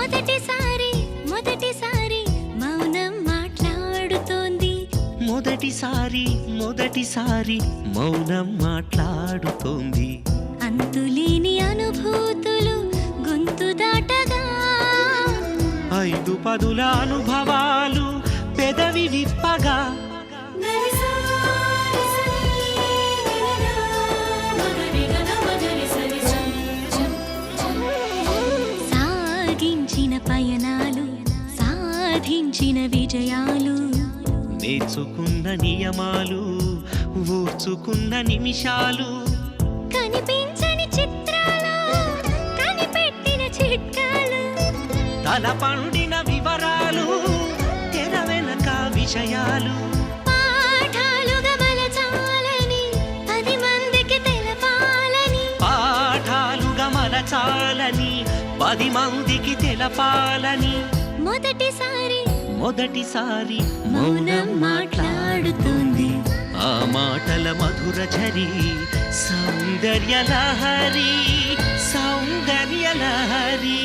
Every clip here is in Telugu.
మొదటిసారి మొదటిసారి మౌనం మాట్లాడుతోంది. మొదటిసారి మొదటిసారి మౌనం మాట్లాడుతోంది. అంతులేని అనుభూతులు గొంతు దాటగా, 5 పదుల అనుభవాలు పెదవి విప్పగా, సాగించిన పయనాలు సాధించిన విజయాలు, నేర్చుకున్న నియమాలు ఊర్చుకున్న నిమిషాలు, కనిపించని చిత్రాలు కనిపెట్టిన చిట్కాలు, తల పండిన వివరాలు తెర వెనక విషయాలు, పాఠాలుగా మలచాలని 10 మందికి తెలపాలని, పాఠాలుగా మలచాలని 10 మందికి తెలపాలని. మొదటిసారి మొదటిసారి మౌనం మాట్లాడుతుంది. ఆ మాటల మధుర ఝరి సౌందర్య లహరి, సౌందర్య లహరి.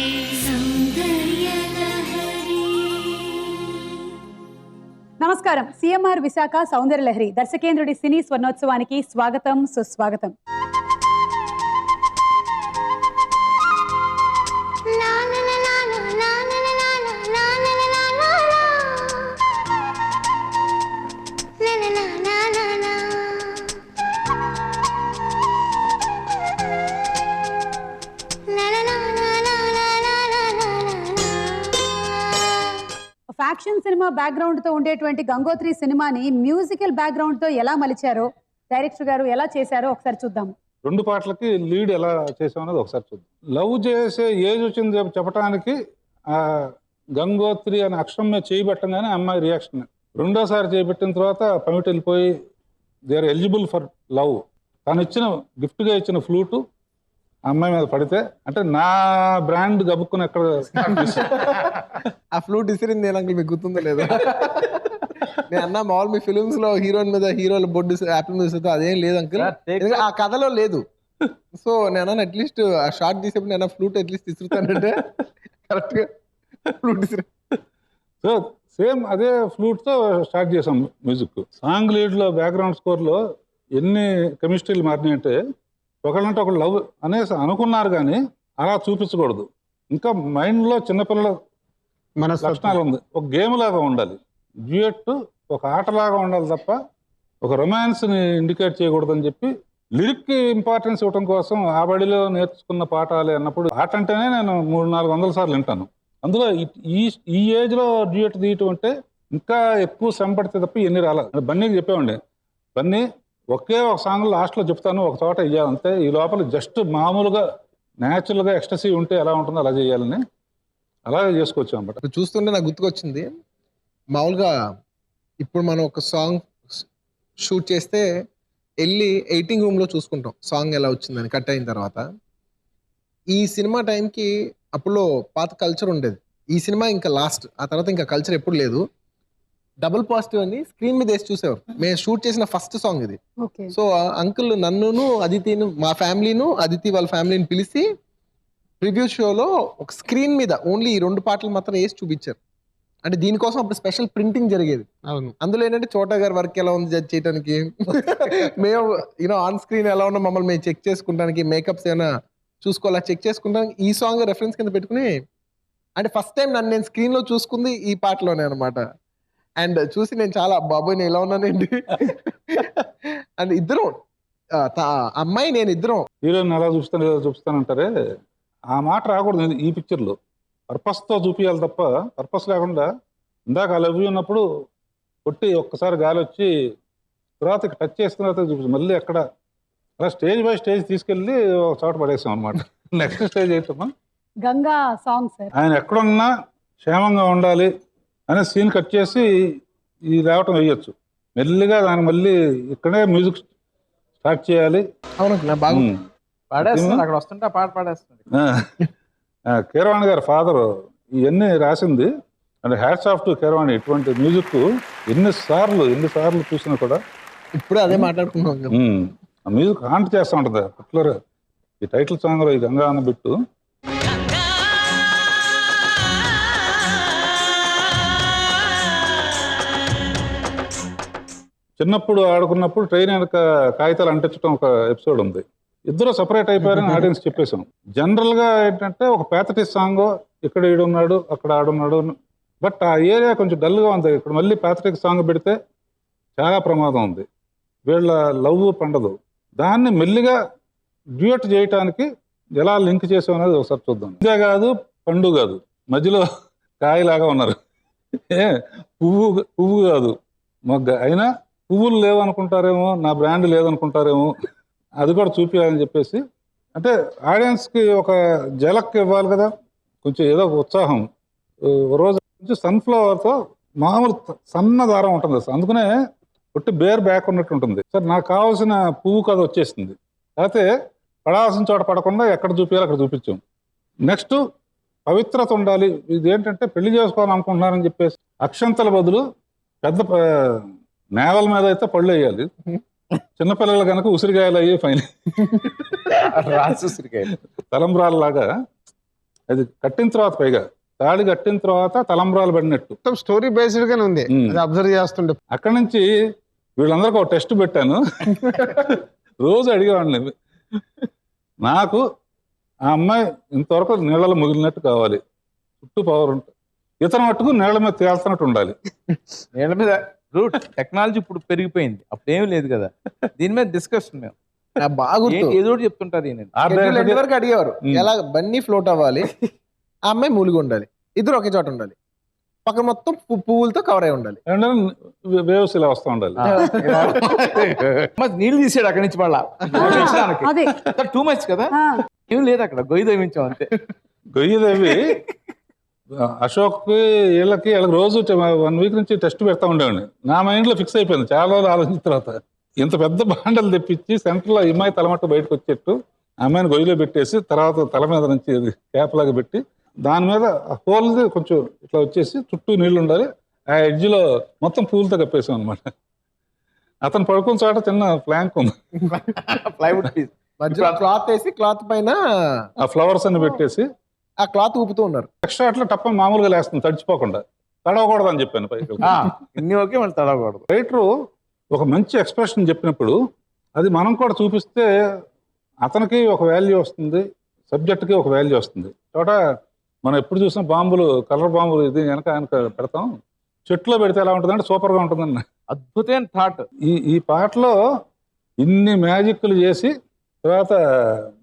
సౌందర్య లహరి. నమస్కారం. సిఎంఆర్ విశాఖ సౌందర్య లహరి దర్శకేంద్రుడి సినీ స్వర్ణోత్సవానికి స్వాగతం, సుస్వాగతం. ఫ్యాక్షన్ సినిమా బ్యాక్గ్రౌండ్ తో ఉండేటువంటి గంగోత్రి సినిమాని మ్యూజికల్ బ్యాక్గ్రౌండ్ తో ఎలా మలిచారో, డైరెక్టర్ గారు ఎలా చేశారో ఒకసారి చూద్దాం. 2 పాటలకి లీడ్ ఎలా చేసామన్నది ఒకసారి చూద్దాం. లవ్ చేసే ఏజ్ వచ్చింది చెప్పడానికి ఆ గంగోత్రి అనే అక్షరం మీద చేయబెట్టంగానే అమ్మాయి రియాక్షన్. రెండోసారి చేయబెట్టిన తర్వాత పమిటి వెళ్ళిపోయి they are eligible for love. తను ఇచ్చిన గిఫ్ట్గా ఇచ్చిన ఫ్లూటు అమ్మాయి మీద పడితే, అంటే నా బ్రాండ్ గబుక్కుని ఎక్కడ ఆ ఫ్లూట్ ఇసిరింది అంకుల్, మీకు గుర్తుందో లేదు? నేను అన్నా మామూలు మీ ఫిలిమ్స్ లో హీరోయిన్ మీద హీరోల బొడ్డు యాపిల్ మీద ఇస్తుంది, అదేం లేదు అంకుల్, ఆ కథలో లేదు. సో నేను అట్లీస్ట్ ఆ షార్ట్ తీసేప్పుడు నేను ఫ్లూట్ అట్లీస్ట్ ఇసురుతానంటే కరెక్ట్ గా ఫ్లూట్ ఇసిరి. సో సేమ్ అదే ఫ్లూట్ తో స్టార్ట్ చేసాం మ్యూజిక్. సాంగ్ లీడ్ లో బ్యాక్గ్రౌండ్ స్కోర్ లో ఎన్ని కెమిస్ట్రీలు మారినాయంటే, ఒకళ్ళంటే ఒకళ్ళు లవ్ అనేసి అనుకున్నారు కానీ అలా చూపించకూడదు. ఇంకా మైండ్ లో చిన్నపిల్లల మన లక్షణాలు ఉంది. ఒక గేమ్ లాగా ఉండాలి, డ్యూయట్ ఒక ఆటలాగా ఉండాలి తప్ప ఒక రొమాన్స్ ని ఇండికేట్ చేయకూడదని చెప్పి లిరిక్ కి ఇంపార్టెన్స్ ఇవ్వడం కోసం ఆ బడిలో నేర్చుకున్న పాఠాలే అన్నప్పుడు ఆట అంటేనే నేను 300-400 సార్లు వింటాను. అందులో ఈ ఏజ్ లో డ్యూయట్ తీయటం అంటే ఇంకా ఎక్కువ శ్రమ పడితే తప్ప ఎన్ని రాలేదు. బన్నీకి చెప్పేవాడి, బన్నీ ఒకే ఒక సాంగ్ లాస్ట్ లో చెప్తాను, ఒక చోట ఇయ్యాలంతే, ఈ లోపల జస్ట్ మామూలుగా న్యాచురల్ గా ఎక్స్టసీ ఉంటే ఎలా ఉంటుందో అలా చేయాలని అలాగే చేసుకోవచ్చు అన్నమాట. చూస్తుంటే నాకు గుర్తుకొచ్చింది, మామూలుగా ఇప్పుడు మనం ఒక సాంగ్ షూట్ చేస్తే వెళ్ళి ఎడిటింగ్ రూమ్ లో చూసుకుంటాం సాంగ్ ఎలా వచ్చిందని కట్ అయిన తర్వాత. ఈ సినిమా టైంకి అప్పుడు పాత కల్చర్ ఉండేది, ఈ సినిమా ఇంకా లాస్ట్, ఆ తర్వాత ఇంకా కల్చర్ ఎప్పుడు లేదు. డబుల్ పాజిటివ్ అని స్క్రీన్ మీద వేసి చూసేవారు. మేము షూట్ చేసిన ఫస్ట్ సాంగ్ ఇది. సో అంకుల్ నన్నును అదితిను, మా ఫ్యామిలీను అదితి వాళ్ళ ఫ్యామిలీని పిలిచి ప్రివ్యూ షోలో ఒక స్క్రీన్ మీద ఓన్లీ ఈ 2 పాటలు మాత్రం వేసి చూపించారు. అంటే దీనికోసం అప్పుడు స్పెషల్ ప్రింటింగ్ జరిగేది. అందులో ఏంటంటే చోటా గారి వర్క్ ఎలా ఉంది జడ్జ్ చేయడానికి, మేము ఆన్ స్క్రీన్ ఎలా ఉన్నా మమ్మల్ని మేము చెక్ చేసుకుంటానికి, మేకప్స్ ఏమైనా చూసుకోవాలా చెక్ చేసుకుంటానికి ఈ సాంగ్ రెఫరెన్స్ కింద పెట్టుకుని, అంటే ఫస్ట్ టైం నన్ను నేను స్క్రీన్ లో చూసుకుంది ఈ పాటలోనే అనమాట. అండ్ చూసి నేను చాలా బాబోయ్ నేను ఎలా ఉన్నానండి. అండ్ ఇద్దరం అమ్మాయి నేను ఇద్దరం హీరోయిన్ ఎలా చూపిస్తానంటారే, ఆ మాట రాకూడదు ఈ పిక్చర్ లో. పర్పస్ తో చూపించాలి తప్ప పర్పస్ లేకుండా ఇందాక ఆ లవ్ ఉన్నప్పుడు కొట్టి ఒక్కసారి గాలి వచ్చి తర్వాత టచ్ చేసుకున్న తర్వాత చూపించి మళ్ళీ ఎక్కడ అలా స్టేజ్ బై స్టేజ్ తీసుకెళ్ళి ఒక చోట పడేసాం అనమాట. నెక్స్ట్ స్టేజ్ అయితే గంగా సాంగ్ సార్, ఆయన ఎక్కడున్నా క్షేమంగా ఉండాలి అనే సీన్ కట్ చేసి ఈ లేవటం వేయచ్చు. మెల్లిగా దాన్ని మళ్ళీ ఇక్కడే మ్యూజిక్ స్టార్ట్ చేయాలి. అవును బాగా పాడేస్తుంది, అక్కడ వస్తుంటే పాట పాడేస్తుంది. కీరవాణి గారి ఫాదర్ ఇవన్నీ రాసింది. అంటే హ్యాట్స్ ఆఫ్ టు కీరవాణి. ఇటువంటి మ్యూజిక్ ఎన్నిసార్లు చూసినా కూడా ఇప్పుడు అదే మాట్లాడుకున్నాం. ఆ మ్యూజిక్ హాంట్ చేస్తూ ఉంటుంది. పర్టికులర్ ఈ టైటిల్ సాంగ్ లో ఈ గంగా అన్న బిట్టు చిన్నప్పుడు ఆడుకున్నప్పుడు ట్రైన్ వెనక కాగితాలు అంటించడం ఒక ఎపిసోడ్ ఉంది. ఇద్దరు సపరేట్ అయిపోయారని ఆడియన్స్ చెప్పేశాం. జనరల్గా ఏంటంటే ఒక ప్యాథటిక్ సాంగ్ ఇక్కడ ఈడున్నాడు అక్కడ ఆడున్నాడు, బట్ ఆ ఏరియా కొంచెం డల్గా ఉంది. ఇక్కడ మళ్ళీ ప్యాథటిక్ సాంగ్ పెడితే చాలా ప్రమాదం ఉంది, వీళ్ళ లవ్ పండదు. దాన్ని మెల్లిగా డ్యూయట్ చేయటానికి ఎలా లింక్ చేసాం అనేది ఒకసారి చూద్దాం. ఇదే కాదు పండు కాదు, మధ్యలో కాయలాగా ఉన్నారు. పువ్వు కాదు మొగ్గ అయినా పువ్వులు లేవనుకుంటారేమో, నా బ్రాండ్ లేదనుకుంటారేమో, అది కూడా చూపించాలని చెప్పేసి, అంటే ఆడియన్స్కి ఒక జలక్ ఇవ్వాలి కదా, కొంచెం ఏదో ఒక ఉత్సాహం. రోజు కొంచెం సన్ఫ్లవర్తో మామూలు సన్న దారం ఉంటుంది సార్, అందుకనే పుట్టి బేర్ బ్యాక్ ఉన్నట్టు ఉంటుంది సార్. నాకు కావాల్సిన పువ్వు కథ వచ్చేసింది. అయితే పడాల్సిన చోట పడకుండా ఎక్కడ చూపించాలి అక్కడ చూపించాం. నెక్స్ట్ పవిత్రత ఉండాలి. ఇది ఏంటంటే పెళ్లి చేసుకోవాలనుకుంటున్నారని చెప్పేసి అక్షంతల బదులు పెద్ద నేవల మీద అయితే పళ్ళు వేయాలి, చిన్నపిల్లలు కనుక ఉసిరికాయలు అయ్యి ఫైన్ తలంబ్రాల లాగా అది కట్టిన తర్వాత, పైగా తాళి కట్టిన తర్వాత తలంబ్రాలు పడినట్టు మొత్తం స్టోరీ బేస్డ్ గానే ఉంది. అది అబ్జర్వ్ చేస్తుండే. అక్కడి నుంచి వీళ్ళందరికీ ఒక టెస్ట్ పెట్టాను. రోజు అడిగేవాడిని, నాకు ఆ అమ్మాయి ఇంతవరకు నీళ్ళలో ముగిలినట్టు కావాలి, చుట్టూ పవర్ ఉంటుంది, ఇతను మట్టుకు నీళ్ళ మీద తేల్చినట్టు ఉండాలి. నీళ్ళ మీద రూట్ టెక్నాలజీ ఇప్పుడు పెరిగిపోయింది, అప్పుడు ఏమీ లేదు కదా, దీని మీద డిస్కషన్ మేము బాగా గుర్తు. ఏదో ఒకటి చెప్తుంటారు ఈయన. Schedule వరకు అడిగేవారు, ఎలా బన్నీ ఫ్లోట్ అవ్వాలి, ఆ అమ్మాయి మూలిగి ఉండాలి, ఇద్దరు ఒకే చోట ఉండాలి, పక్కన మొత్తం పువ్వులతో కవర్ అయి ఉండాలి, వేవ్స్ ఇలా వస్తూ ఉండాలి. నీళ్ళు తీసాడు అక్కడి నుంచి మళ్ళా అదే టూ మచ్ కదా, ఏం లేదు అక్కడ గొయ్యి దమించాం అంతే. గొయ్యదేవి అశోక్ వీళ్ళకి రోజు 1 వీక్ నుంచి టెస్ట్ పెడతా ఉండేవాడిని. నా మైండ్లో ఫిక్స్ అయిపోయింది చాలా రోజులు ఆలోచించిన తర్వాత. ఇంత పెద్ద బాండలు తెప్పించి సెంటర్లో అమ్మాయి తలమట్టు బయటకు వచ్చేట్టు అమ్మాయిని గొయ్యిలో పెట్టేసి, తర్వాత తల మీద నుంచి క్యాప్ లాగా పెట్టి, దాని మీద హోల్ది కొంచెం ఇట్లా వచ్చేసి చుట్టూ నీళ్లు ఉండాలి, ఆ ఎడ్జ్లో మొత్తం పూలతో కప్పేసాం అనమాట. అతను పడుకున్న చోట చిన్న ఫ్లాంక్ ఉంది, ప్లైవుడ్ పీస్ మధ్యలో క్లాత్ వేసి క్లాత్ పైన ఆ ఫ్లవర్స్ అన్ని పెట్టేసి ఆ క్లాత్ ఊపుతూ ఉన్నారు. ఎక్స్ట్రా అట్లా టప్పని మామూలుగా లేస్తుంది తడిచిపోకుండా, తడవకూడదు అని చెప్పాను పైకి. ఇన్ని ఓకే మళ్ళీ తడవకూడదు. రైటరు ఒక మంచి ఎక్స్ప్రెషన్ చెప్పినప్పుడు అది మనం కూడా చూపిస్తే అతనికి ఒక వాల్యూ వస్తుంది, సబ్జెక్ట్కి ఒక వాల్యూ వస్తుంది. చోట మనం ఎప్పుడు చూసినా బాంబులు, కలర్ బాంబులు ఇది వెనక పెడతాం, చెట్లో పెడితే ఎలా ఉంటుందంటే సూపర్గా ఉంటుందన్న అద్భుతమైన థాట్. ఈ పాటలో ఇన్ని మ్యాజిక్లు చేసి, తర్వాత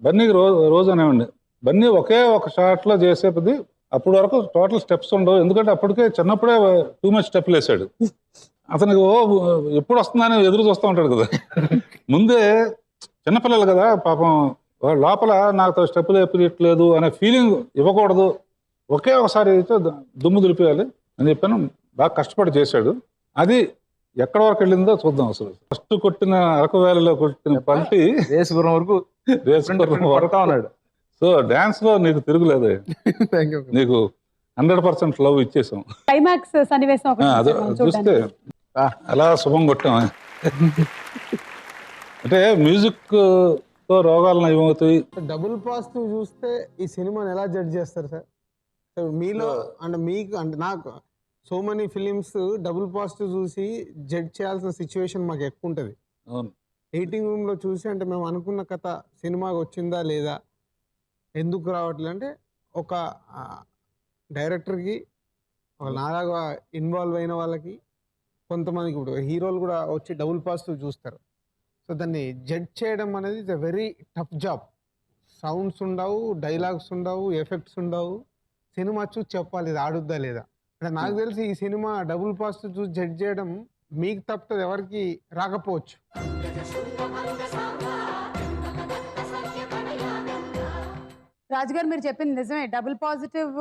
బన్నీకి రోజు అనేవండి, బన్నీ ఒకే ఒక షాట్లో చేసేది. అప్పటి వరకు టోటల్ స్టెప్స్ ఉండవు, ఎందుకంటే అప్పటికే చిన్నప్పుడే టూ మచ్ స్టెప్లు వేసాడు. అతనికి ఎప్పుడు వస్తుందని ఎదురు చూస్తూ ఉంటాడు కదా. ముందే చిన్నపిల్లలు కదా పాపం, లోపల నాకు స్టెప్పులు ఎప్పట్లేదు అనే ఫీలింగ్ ఇవ్వకూడదు, ఒకే ఒకసారి అయితే దుమ్ము దులిపేయాలి అని చెప్పాను. బాగా కష్టపడి చేశాడు. అది ఎక్కడి వరకు వెళ్ళిందో చూద్దాం. అసలు ఫస్ట్ కొట్టిన అరకు వ్యాలీలో కొట్టిన పల్టీ రేసుగురం వరకు కొడతా ఉన్నాడు. సో డాన్స్ లో నీకు తిరుగులేదు, నీకు 100% లవ్ ఇచ్చేసాం. క్లైమాక్స్ సన్నివేశం ఒకటి అదే చూస్తే అలా శుభం కొట్టాం. అంటే మ్యూజిక్ తో రోగాలు నయమవుతాయి. డబుల్ పాజిటివ్ చూస్తే ఈ సినిమాని ఎలా జడ్జ్ చేస్తారు సార్? మీలో అంటే మీకు అంటే నాకు so many films double positive చూసి జడ్జ్ చేయాల్సిన సిచ్యువేషన్ మాకు ఎక్కువ ఉంటుంది. అవును, ఎడిటింగ్ రూమ్ లో చూసి అంటే మేము అనుకున్న కథ సినిమాకి వచ్చిందా లేదా, ఎందుకు రావట్లేదు అంటే ఒక డైరెక్టర్కి, ఒక నాలాగా ఇన్వాల్వ్ అయిన వాళ్ళకి, కొంతమందికి ఇప్పుడు హీరోలు కూడా వచ్చి డబుల్ పాజిటివ్ చూస్తారు. సో దాన్ని జడ్జ్ చేయడం అనేది it's a very tough job. Sounds ఉండవు, డైలాగ్స్ ఉండవు, ఎఫెక్ట్స్ ఉండవు, సినిమా చూసి చెప్పాలి ఇది ఆడుద్దా లేదా. అంటే నాకు తెలిసి ఈ సినిమా డబుల్ పాజిటివ్ చూసి జడ్జ్ చేయడం మీకు తప్పదు, ఎవరికి రాకపోవచ్చు. రాజుగారు మీరు చెప్పింది నిజమే. డబుల్ పాజిటివ్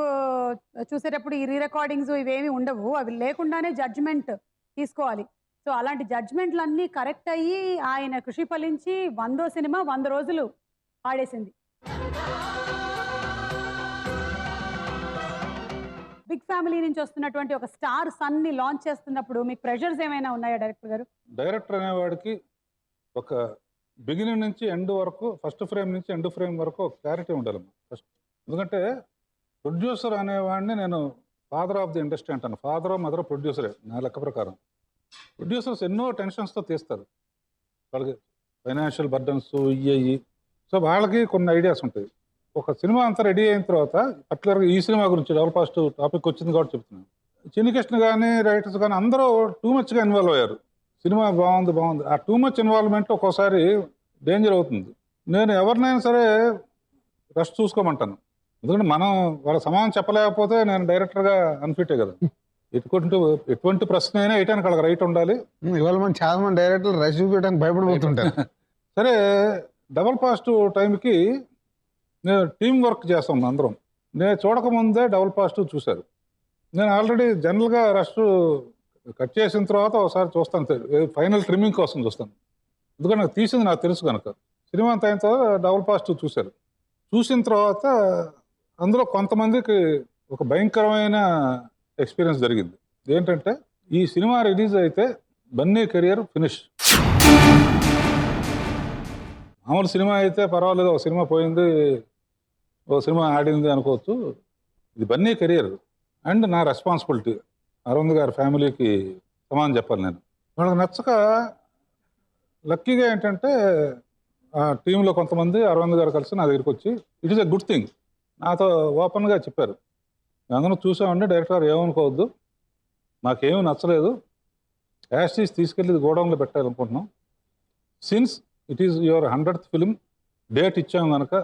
చూసేటప్పుడు ఈ రీ రికార్డింగ్స్ ఇవేమి ఉండవు, అవి లేకుండానే జడ్జిమెంట్ తీసుకోవాలి. సో అలాంటి జడ్జిమెంట్లన్నీ కరెక్ట్ అయ్యి ఆయన కృషి ఫలించి 100వ సినిమా 100 రోజులు ఆడేసింది. బిగ్ ఫ్యామిలీ నుంచి వస్తున్నటువంటి ఒక స్టార్ సన్ ని లాంచ్ చేస్తున్నప్పుడు మీకు ప్రెషర్స్ ఏమైనా ఉన్నాయా డైరెక్టర్ గారు? డైరెక్టర్ అనేవాడికి ఒక బిగినింగ్ నుంచి ఎండ్ వరకు, ఫస్ట్ ఫ్రేమ్ నుంచి ఎండ్ ఫ్రేమ్ వరకు ఒక క్లారిటీ ఉండాలి ఫస్ట్. ఎందుకంటే ప్రొడ్యూసర్ అనేవాడిని నేను ఫాదర్ ఆఫ్ ది ఇండస్ట్రీ అంటాను. ఫాదర్ మదర్ ప్రొడ్యూసరే నా లెక్క ప్రకారం. ప్రొడ్యూసర్స్ ఎన్నో టెన్షన్స్తో తీస్తారు, వాళ్ళకి ఫైనాన్షియల్ బర్డన్స్ ఇయ్యి. సో వాళ్ళకి కొన్ని ఐడియాస్ ఉంటాయి. ఒక సినిమా అంతా రెడీ అయిన తర్వాత పర్టికులర్గా ఈ సినిమా గురించి డబుల్ పాజిటివ్ టాపిక్ వచ్చింది కాబట్టి చెప్తున్నాను. చిన్నికృష్ణ కానీ రైటర్స్ కానీ అందరూ టూ మచ్గా ఇన్వాల్వ్ అయ్యారు. సినిమా బాగుంది బాగుంది, ఆ టూ మచ్ ఇన్వాల్వ్మెంట్ ఒక్కోసారి డేంజర్ అవుతుంది. నేను ఎవరినైనా సరే రష్ చూసుకోమంటాను, ఎందుకంటే మనం వాళ్ళ సమాధానం చెప్పలేకపోతే నేను డైరెక్టర్గా అన్ఫిటే కదా. ఎటువంటి ప్రశ్న అయినా వేయటానికి వాళ్ళకి రైట్ ఉండాలి. ఇవాళ మనం చాలా మంది డైరెక్టర్లు రష్ చూపించడానికి భయపడిపోతుంటారు. సరే, డబల్ పాజిటివ్ టైంకి నేను టీం వర్క్ చేస్తాం అందరం. నేను చూడకముందే డబల్ పాజిటివ్ చూశారు. నేను ఆల్రెడీ జనరల్గా రష్ కట్ చేసిన తర్వాత ఒకసారి చూస్తాను, ఫైనల్ ట్రిమ్మింగ్ కోసం చూస్తాను, ఎందుకంటే నాకు తీసింది నాకు తెలుసు కనుక. సినిమా అంత అయిన తర్వాత డబల్ పాజిటివ్ చూశారు. చూసిన తర్వాత అందులో కొంతమందికి ఒక భయంకరమైన ఎక్స్పీరియన్స్ జరిగింది. ఏంటంటే ఈ సినిమా రిలీజ్ అయితే బన్నీ కెరియర్ ఫినిష్. మామూలు సినిమా అయితే పర్వాలేదు, ఒక సినిమా పోయింది, ఒక సినిమా ఆడింది అనుకోవచ్చు. ఇది బన్నీ కెరియర్ అండ్ నా రెస్పాన్సిబిలిటీ. అరవింద్ గారి ఫ్యామిలీకి సమానం చెప్పాలి నేను. వాళ్ళకి నచ్చక లక్కీగా ఏంటంటే ఆ టీంలో కొంతమంది అరవింద్ గారు కలిసి నా దగ్గరికి వచ్చి it is a good thing నాతో ఓపెన్గా చెప్పారు. అందరూ చూసామండి, డైరెక్టర్ గారు ఏమనుకోవద్దు, మాకేమీ నచ్చలేదు, యాస్టీస్ తీసుకెళ్ళి గోడౌన్లో పెట్టాలనుకుంటున్నాం. Since it is your 100th film, date ఇచ్చాం కనుక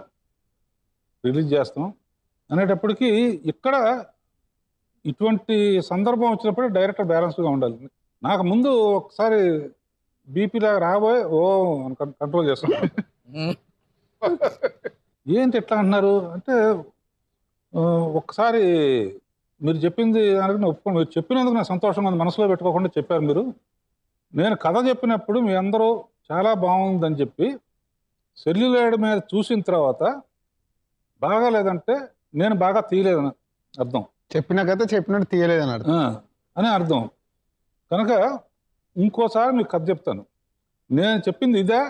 రిలీజ్ చేస్తాం అనేటప్పటికీ ఇక్కడ ఇటువంటి సందర్భం వచ్చినప్పుడు డైరెక్టర్ బ్యాలెన్స్గా ఉండాలి. నాకు ముందు ఒకసారి బీపీలాగా రాబోయే కంట్రోల్ చేస్తాను. ఏంటి ఎట్లా అంటున్నారు అంటే, ఒక్కసారి మీరు చెప్పింది దానికి నేను ఒప్పుకోండి, మీరు చెప్పినందుకు నాకు సంతోషంగా ఉంది, మనసులో పెట్టుకోకుండా చెప్పారు మీరు. నేను కథ చెప్పినప్పుడు మీ అందరూ చాలా బాగుందని చెప్పి సెల్యులాయిడ్ మీద చూసిన తర్వాత బాగాలేదంటే నేను బాగా తీయలేదని అర్థం. చెప్పిన కథ చెప్పినట్టు తీయలేదని అర్థం అని అర్థం. కనుక ఇంకోసారి మీకు కథ చెప్తాను, నేను చెప్పింది ఇదే,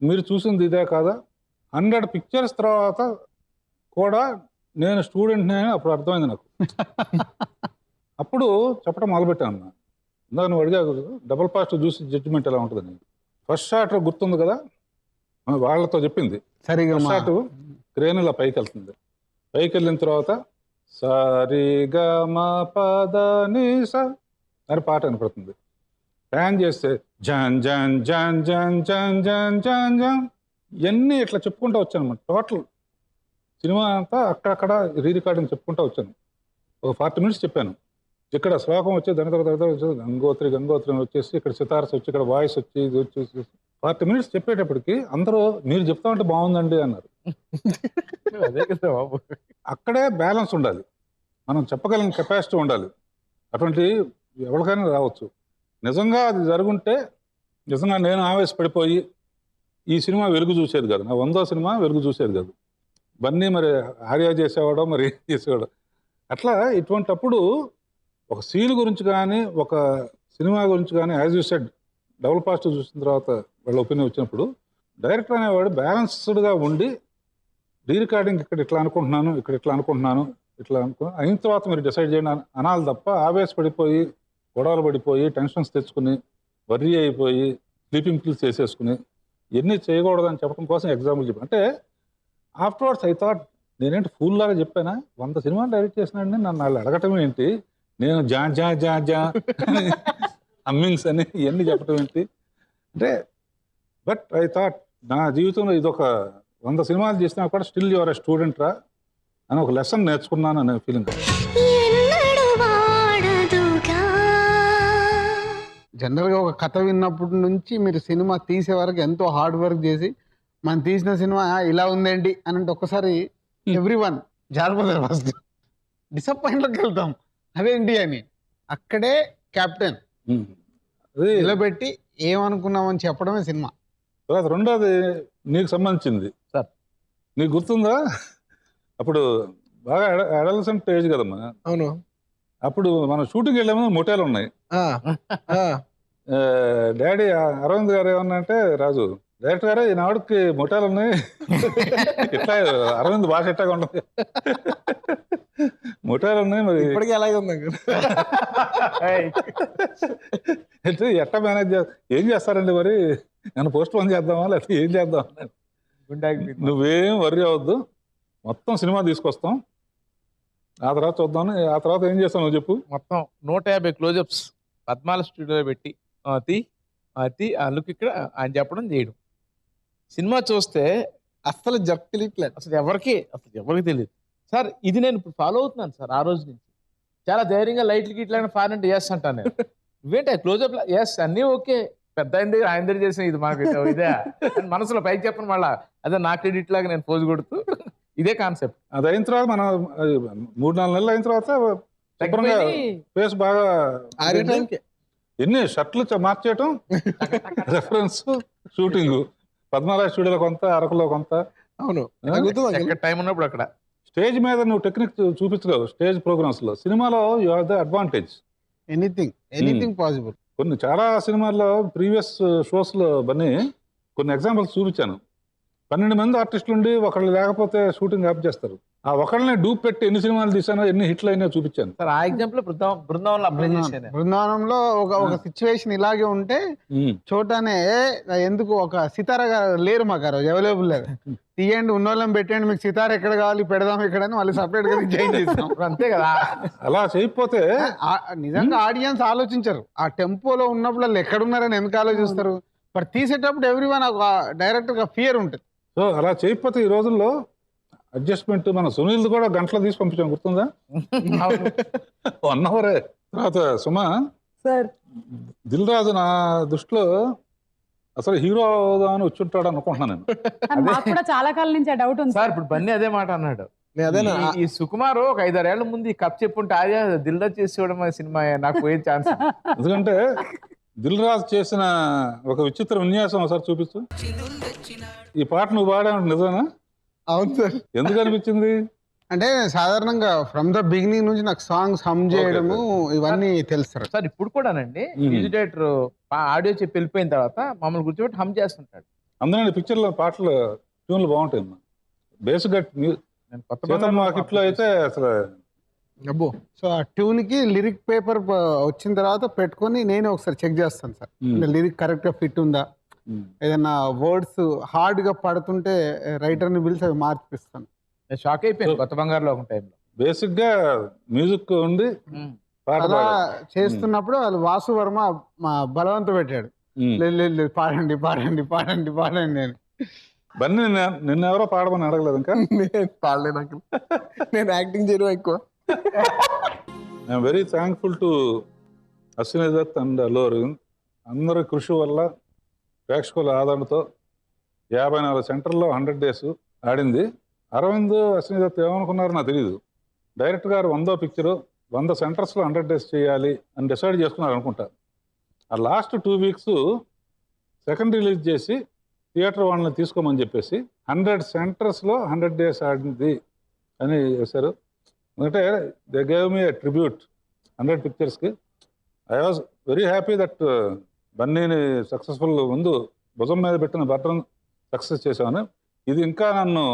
మీరు చూసింది ఇదే కాదా, 100 పిక్చర్స్ తర్వాత కూడా నేను స్టూడెంట్ని అని అప్పుడు అర్థమైంది నాకు. అప్పుడు చెప్పడం మొదలుపెట్టాను. ఇందాక నువ్వు అడిగా డబల్ పాజిటివ్ చూసి జడ్జిమెంట్ ఎలా ఉంటుందని. ఫస్ట్ షాట్ గుర్తుంది కదా, వాళ్ళతో చెప్పింది. సరిగా ఫస్ట్ షాట్ క్రేన్ ఇలా పైకి వెళ్తుంది, పైకి వెళ్ళిన తర్వాత సరిగమపదనిస అని పాట వినపడుతుంది. ప్యాన్ చేస్తే జాన్ జాన్ జాన్ జాన్ జాన్ జాన్ జాన్ జాన్ ఇవన్నీ ఇట్లా చెప్పుకుంటూ వచ్చాను అన్నమాట. టోటల్ సినిమా అంతా అక్కడక్కడ రీ రికార్డింగ్ చెప్పుకుంటూ వచ్చాను. ఒక 40 minutes చెప్పాను. ఇక్కడ శ్లోకం వచ్చి దాని తర్వాత వచ్చేది గంగోత్రి గంగోత్రి అని వచ్చేసి ఇక్కడ సితార్స్ వచ్చి ఇక్కడ వాయిస్ వచ్చి ఇది వచ్చేసి 40 minutes చెప్పేటప్పటికి అందరూ మీరు చెప్తా ఉంటే బాగుందండి అన్నారు. అదే కదా బాబు, అక్కడే బ్యాలెన్స్ ఉండాలి, మనం చెప్పగలిగిన కెపాసిటీ ఉండాలి. అటువంటి ఎవరికైనా రావచ్చు. నిజంగా అది జరుగుంటే నిజంగా నేను ఆవేశపడిపోయి ఈ సినిమా వెలుగు చూసేది కాదు, నా 100వ సినిమా వెలుగు చూసేది కాదు. బన్నీ మరి ఆర్య చేసేవాడో మరి ఏం చేసేవాడో. అట్లా ఇటువంటప్పుడు ఒక సీన్ గురించి కానీ ఒక సినిమా గురించి కానీ as you said double positive చూసిన తర్వాత వాళ్ళ ఒపీనియన్ వచ్చినప్పుడు డైరెక్టర్ అనేవాడు బ్యాలెన్స్డ్గా ఉండి రీ రికార్డింగ్ ఇక్కడ ఇట్లా అనుకుంటున్నాను, ఇక్కడ ఇట్లా అనుకుంటున్నాను, ఇట్లా అయిన తర్వాత మీరు డిసైడ్ చేయండి అనాలి తప్ప ఆవేశపడిపోయి గొడవలు పడిపోయి టెన్షన్స్ తెచ్చుకుని వర్రీ అయిపోయి స్లీపింగ్ పిల్స్ చేసేసుకుని ఇవన్నీ చేయకూడదని చెప్పడం కోసం ఎగ్జాంపుల్ చెప్పాను. అంటే ఆఫ్టర్వర్డ్స్ ఐ థాట్ నేనేంటి ఫూల్ లాగా చెప్పానా, 100 సినిమాలు డైరెక్ట్ చేసినాడని నన్ను వాళ్ళు అడగటం ఏంటి, నేను జా జా జా జా హమ్మింగ్స్ అని ఇవన్నీ చెప్పడం ఏంటి అంటే. బట్ ఐ థాట్ నా జీవితంలో ఇదొక 100 సినిమాలు చేసినా కూడా స్టిల్ యువర్ ఎ స్టూడెంట్ రా అని ఒక లెసన్ నేర్చుకున్నాను అనే ఫీలింగ్. జనరల్గా ఒక కథ విన్నప్పటి నుంచి మీరు సినిమా తీసే వరకు ఎంతో హార్డ్ వర్క్ చేసి మనం తీసిన సినిమా ఇలా ఉందేంటి అని అంటే ఒక్కసారి ఎవ్రీ వన్ జారిపోతారు, ఫస్ట్ డిసప్పాయింట్లోకి వెళ్తాం అదేంటి అని. అక్కడే కెప్టెన్ నిలబెట్టి ఏమనుకున్నామని చెప్పడమే సినిమా. తర్వాత రెండోది నీకు సంబంధించింది సార్, నీకు గుర్తుందా, అప్పుడు బాగా అడల్సెంట్ ఏజ్ కదమ్మా. అవును. అప్పుడు మనం షూటింగ్ వెళ్ళాము, మొటేలు ఉన్నాయి. డాడీ అరవింద్ గారు ఏమన్నా అంటే, రాజు డైరెక్టర్ గారు ఈనాడుకి మొటాలు ఉన్నాయి, ఇట్లా అరవింద్ భాష ఎట్టాగా ఉంటుంది, మొటాలు ఉన్నాయి మరి ఇప్పటికీ అలాగే ఉంది. అంటే ఎట్లా మేనేజ్ ఏం చేస్తారండి మరి? నేను పోస్ట్ పోన్ చేద్దామా లేకపోతే ఏం చేద్దాం? నువ్వేం వర్రీ అవ్వద్దు, మొత్తం సినిమా తీసుకొస్తాం, ఆ తర్వాత చూద్దాం. ఆ తర్వాత ఏం చేస్తావు నువ్వు చెప్పు. మొత్తం 150 క్లోజప్స్ పద్మాల స్టూడియోలో పెట్టి అతి ఆ లుక్ ఇక్కడ ఆయన చెప్పడం చేయడం. సినిమా చూస్తే అస్సలు జర్క్ తెలియట్లేదు. అసలు ఎవరికి తెలియదు సార్. ఇది నేను ఇప్పుడు ఫాలో అవుతున్నాను సార్ ఆ రోజు నుంచి. చాలా ధైర్యంగా లైట్లు గిట్లైనా ఫారెన్ ఎస్ అంటాను నేను. నువ్వేంటి క్లోజప్ ఎస్ అన్నీ ఓకే, పెద్ద ఆయన దగ్గర చేసిన ఇది మాకు ఇదే అని మనసులో పైకి చెప్పను, మళ్ళా అదే నా క్రెడిట్ లాగా నేను పోజు కొడుతూ ఇదే కాన్సెప్ట్. అది అయిన తర్వాత మనం 3-4 నెలలు అయిన తర్వాత శుభ్రంగా ఫేస్ బాగా ఆరే టైంకి ఎన్ని షర్ట్లు మార్చేయటం, రెఫరెన్స్ షూటింగ్, పద్మరాజ స్టూడియోలో కొంత, అరకులో కొంత. అవును, ఎక్కడ టైం ఉన్నప్పుడు అక్కడ. స్టేజ్ మీద నువ్వు టెక్నిక్ చూపించలేవు స్టేజ్ ప్రోగ్రామ్స్ లో. సినిమాలో you have the advantage. Anything possible. కొన్ని చాలా సినిమాల్లో ప్రీవియస్ షోస్ లో బన్నీ కొన్ని ఎగ్జాంపుల్స్ చూపించాను. 12 మంది ఆర్టిస్టులు ఉండి ఒకళ్ళు లేకపోతే షూటింగ్ ఆఫ్ చేస్తారు. ఆ ఒకళ్ళని డూప్ పెట్టి ఎన్ని సినిమాలు తీసానో, ఎన్ని హిట్లు అయినా చూపించాను సార్. ఆ ఎగ్జాంపుల్ బృందావనంలో అప్లై చేశాను. బృందావనంలో ఒక సిచ్యువేషన్ ఇలాగే ఉంటే చూడటానే ఎందుకు ఒక సితార గారు లేరు మాకు ఆ రోజు, అవైలబుల్ లేదు. తీయండి, ఉన్నోళ్ళని పెట్టండి, మీకు సితార ఎక్కడ కావాలి పెడదాం ఇక్కడ అని వాళ్ళు సపరేట్ గా చేంజ్ చేస్తాం. అంతే కదా. అలా చేయకపోతే నిజంగా ఆడియన్స్ ఆలోచించరు. ఆ టెంపోలో ఉన్నప్పుడు వాళ్ళు ఎక్కడున్నారని ఎందుకు ఆలోచిస్తారు? బట్ తీసేటప్పుడు ఎవ్రీ వన్ డైరెక్టర్ గా ఫియర్ ఉంటుంది. సో అలా చేయకపోతే ఈ రోజుల్లో అడ్జస్ట్మెంట్, మన సునీల్ కూడా గంటలో తీసి పంపించాం, గుర్తుందా? 1 అవరే. తర్వాత సుమా సార్, దిల్ రాజు నా దృష్టిలో అసలు హీరో అని వచ్చుంటాడు అనుకుంటున్నాను నేను. మాకు కూడా చాలా కాలం నుంచి ఆ డౌట్ ఉంది సార్. ఇప్పుడు బన్నీ అదే మాట అన్నాడు. ఈ సుకుమార్ ఒక 5-6 ఏళ్ల ముందు ఈ కప్ చెప్పుంటే ఆర్య దిల్ రాజు చేసేవాడు సినిమా నాకు పోయే ఛాన్స్. ఎందుకంటే దిల్ రాజు చేసిన ఒక విచిత్ర విన్యాసం ఒకసారి చూపించు. ఈ పాట నువ్వు పాడావు నిజమేనా? అవును సార్. ఎందుకు అనిపించింది అంటే సాధారణంగా ఫ్రమ్ ద బిగినింగ్ నుంచి నాకు సాంగ్స్ హమ్ చేయడము ఇవన్నీ తెలుస్తారు సార్. ఇప్పుడు కూడానండి మ్యూజిక్ డైరెక్టర్ ఆడియో చెప్పి వెళ్ళిపోయిన తర్వాత మమ్మల్ని గుర్తుపెట్టి హమ్ చేస్తుంటాడు. అందులో పిక్చర్ లో పాటలు ట్యూన్లు బాగుంటాయి. బేసిక్ గా హిట్ లో అయితే అసలు అబ్బో. సో ఆ ట్యూన్ కి లిరిక్ పేపర్ వచ్చిన తర్వాత పెట్టుకొని నేను ఒకసారి చెక్ చేస్తాను సార్, లిరిక్ కరెక్ట్ గా ఫిట్ ఉందా, ఏదైనా వర్డ్స్ హార్డ్ గా పడుతుంటే రైటర్ ని పిలిచి అవి మార్చిపిస్తాను. షాక్ అయిపోయింది కొత్త బంగారులో ఒక టైంలో. బేసిక్ గా మ్యూజిక్ ఉండి అలా చేస్తున్నప్పుడు వాళ్ళు వాసు వర్మ మా బలవంత పెట్టాడు, పాడండి పాడండి పాడండి పాడండి అని. బన్నీ నిన్నెవరో పాడమని అడగలేదు ఇంకా? నేను పాడలేదు, నేను యాక్టింగ్ చేయడం ఎక్కువ. I'm very thankful to Ashwini Dutt and Allu Aravind. అందరి కృషి వల్ల, ప్రేక్షకుల ఆదరణతో 54 సెంటర్లో 100 days ఆడింది. అరవింద్, అశ్విని దత్ ఏమనుకున్నారో నాకు తెలియదు. డైరెక్టర్ గారు 100వ పిక్చరు 100 సెంటర్స్లో 100 days చేయాలి అని డిసైడ్ చేసుకున్నారు అనుకుంటారు. ఆ లాస్ట్ 2 weeks సెకండ్ రిలీజ్ చేసి థియేటర్ వాళ్ళని తీసుకోమని చెప్పేసి 100 సెంటర్స్లో 100 days ఆడింది అని చేశారు. ఎందుకంటే they gave me a tribute 100 picturesకి. I was very happy that బన్నీని సక్సెస్ఫుల్ ముందు భుజం మీద పెట్టిన బట్టన్ సక్సెస్ చేశాను. ఇది ఇంకా నన్ను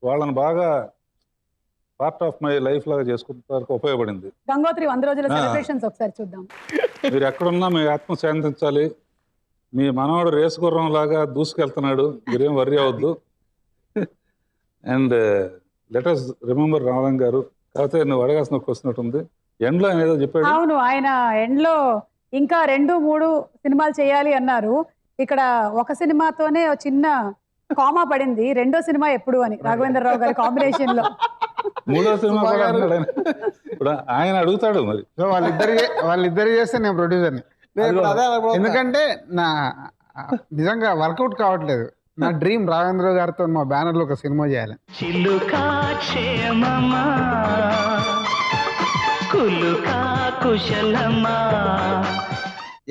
వాళ్ళని బాగా పార్ట్ ఆఫ్ మై లైఫ్ లాగా చేసుకుంటానికి ఉపయోగపడింది. గంగోత్రి 100 రోజుల సెలబ్రేషన్స్ ఒకసారి చూద్దాం. మీరు ఎక్కడున్నా మీ ఆత్మ శాంతించాలి. మీ మనవాడు రేసు గుర్రం లాగా దూసుకెళ్తున్నాడు, మీరేం వర్రీ అవద్దు. And let us remember Raman garu. కాకపోతే నువ్వు అడగాల్సిన క్వశ్చన్ ఉంది. ఎండ్లో ఆయన ఏదో చెప్పాడు. అవును, ఆయన ఎండ్లో ఇంకా 2-3 సినిమాలు చేయాలి అన్నారు. ఇక్కడ ఒక సినిమాతోనే ఒక చిన్న కామా పడింది, రెండో సినిమా ఎప్పుడు అని, రాఘవేంద్రరావు గారి కాంబినేషన్ లో. 3వ సినిమా కూడా అన్నాడు ఆయన. ఇప్పుడు ఆయన అడుగుతాడు మరి. సో వాళ్ళిద్దరు చేస్తే నేను ప్రొడ్యూసర్ని. ఎందుకంటే నా నిజంగా వర్కౌట్ కావట్లేదు. నా డ్రీమ్ రాఘవేంద్ర గారితో మా బ్యానర్ లో ఒక సినిమా చేయాలి.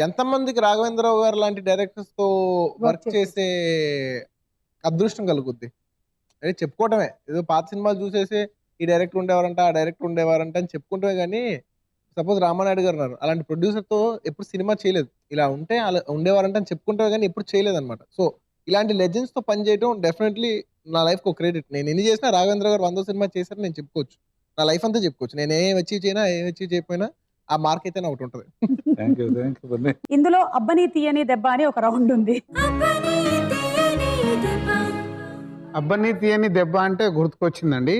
ఎంతమందికి రాఘవేంద్రరావు గారు లాంటి డైరెక్టర్స్ తో వర్క్ చేసే అదృష్టం కలుగుద్ది? అంటే చెప్పుకోవటమే, ఏదో పాత సినిమాలు చూసేసి ఈ డైరెక్టర్ ఉండేవారంట, ఆ డైరెక్టర్ ఉండేవారంట అని చెప్పుకుంటే కానీ, సపోజ్ రామానాయుడు గారు ఉన్నారు, అలాంటి ప్రొడ్యూసర్తో ఎప్పుడు సినిమా చేయలేదు. ఇలా ఉంటే అలా ఉండేవారంట అని చెప్పుకుంటే కానీ ఎప్పుడు చేయలేదు అనమాట. సో ఇలాంటి లెజెండ్స్ తో పనిచేయడం డెఫినెట్లీ నా లైఫ్ ఒక క్రెడిట్. నేను ఎన్ని చేసినా రాఘవేంద్ర గారు 100 సినిమా చేశారని నేను చెప్పుకోవచ్చు. నా లైఫ్ అంతా చెప్పుకోవచ్చు. నేను ఏం అచీవ్ చేయనా, ఏం అచీవ్ చేయకపోయినా ఆ మార్క్ అయితే ఒకటి ఉంటుంది. Thank you Bunny. ఇందులో అబ్బని తీయని దెబ్బ అని ఒక రౌండ్ ఉంది. అబ్బని తీయని దెబ్బ అంటే గుర్తుకొచ్చిందండి.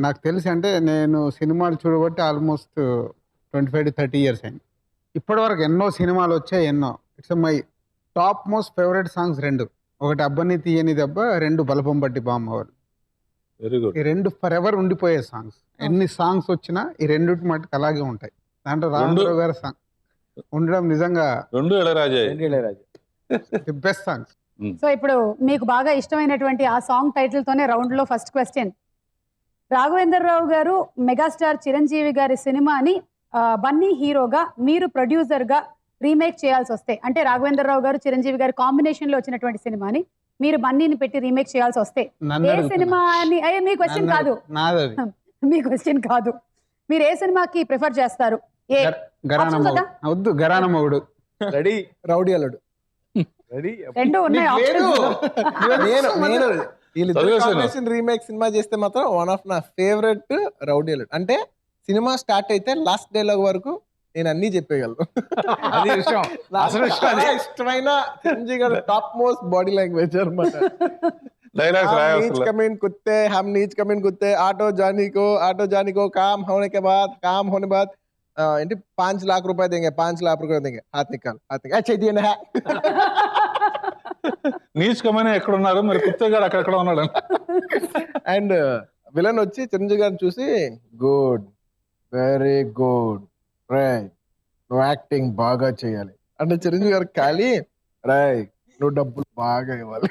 నాకు తెలిసి అంటే నేను సినిమాలు చూడబట్టి ఆల్మోస్ట్ 25 to 30 years అయింది. ఇప్పటివరకు ఎన్నో సినిమాలు వచ్చాయి, ఎన్నో. It's my top most favourite songs 2. ఒకటి అబ్బని తీయని దెబ్బ, 2 బలపం బట్టి బామ్మవారు. Very good. ఈ 2 ఫర్ ఎవర్ ఉండిపోయే సాంగ్స్. ఎన్ని సాంగ్స్ వచ్చినా ఈ 2 మటుకు అలాగే ఉంటాయి. దాంట్లో రామారావు గారి సాంగ్ ఉండడం నిజంగా 2 Ilaiyaraaja. The best songs. So ఇప్పుడు మీకు బాగా ఇష్టమైనటువంటి ఆ సాంగ్ టైటిల్ తోనే రౌండ్ లో ఫస్ట్ క్వశ్చన్. రాఘవేంద్రరావు గారు మెగాస్టార్ చిరంజీవి గారి సినిమాని బన్నీ హీరోగా, మీరు ప్రొడ్యూసర్ గా రీమేక్ చేయాల్సి వస్తే, అంటే రాఘవేంద్రరావు గారు చిరంజీవి గారి కాంబినేషన్ లో వచ్చినటువంటి సినిమాని మీరు బన్నీని పెట్టి రీమేక్ చేయాల్సి వస్తే ఏ సినిమా అని? అయ్యే మీ క్వశ్చన్ కాదు, మీ క్వశ్చన్ కాదు. మీరు ఏ సినిమాకి ప్రిఫర్ చేస్తారు? ఏ వద్దు, గరాన మొగుడు, రెడీ, రౌడీ అల్లుడు. రెడీ. 2 ఉన్నాయి ఆప్షన్స్. రీమేక్ సినిమా చేస్తే మాత్రం వన్ ఆఫ్ నా ఫేవరెట్ రౌడీ అల్లుడు. అంటే సినిమా స్టార్ట్ అయితే లాస్ట్ డైలాగ్ వరకు నేను అన్ని చెప్పేయగలను. అది విషయం, అసలు విషయం అది. ఇష్టమైన చిరంజీవి గారు టాప్ మోస్ట్ బాడీ లాంగ్వేజ్ అనమాట. డైలాగ్స్ कुत्ते हम नीच कमीन कुत्ते ऑटो जानी को काम होने के बाद ఏంటి 5 लाख रुपए देंगे 5 लाख रुपए देंगे हाथ निकाल अच्छा दिए ना నీచ్ కమనే ఎక్కడ ఉన్నారు మరి? కుత్తేగాడు అక్కడ ఉన్నాడు. అండ్ విలన్ వచ్చి చిరంజీవి గారిని చూసి గుడ్, వెరీ గుడ్, రైట్, నువ్వు యాక్టింగ్ బాగా చేయాలి అంటే చిరంజీవి గారు ఖాళీ రైట్, నువ్వు డబ్బులు బాగా ఇవ్వాలి.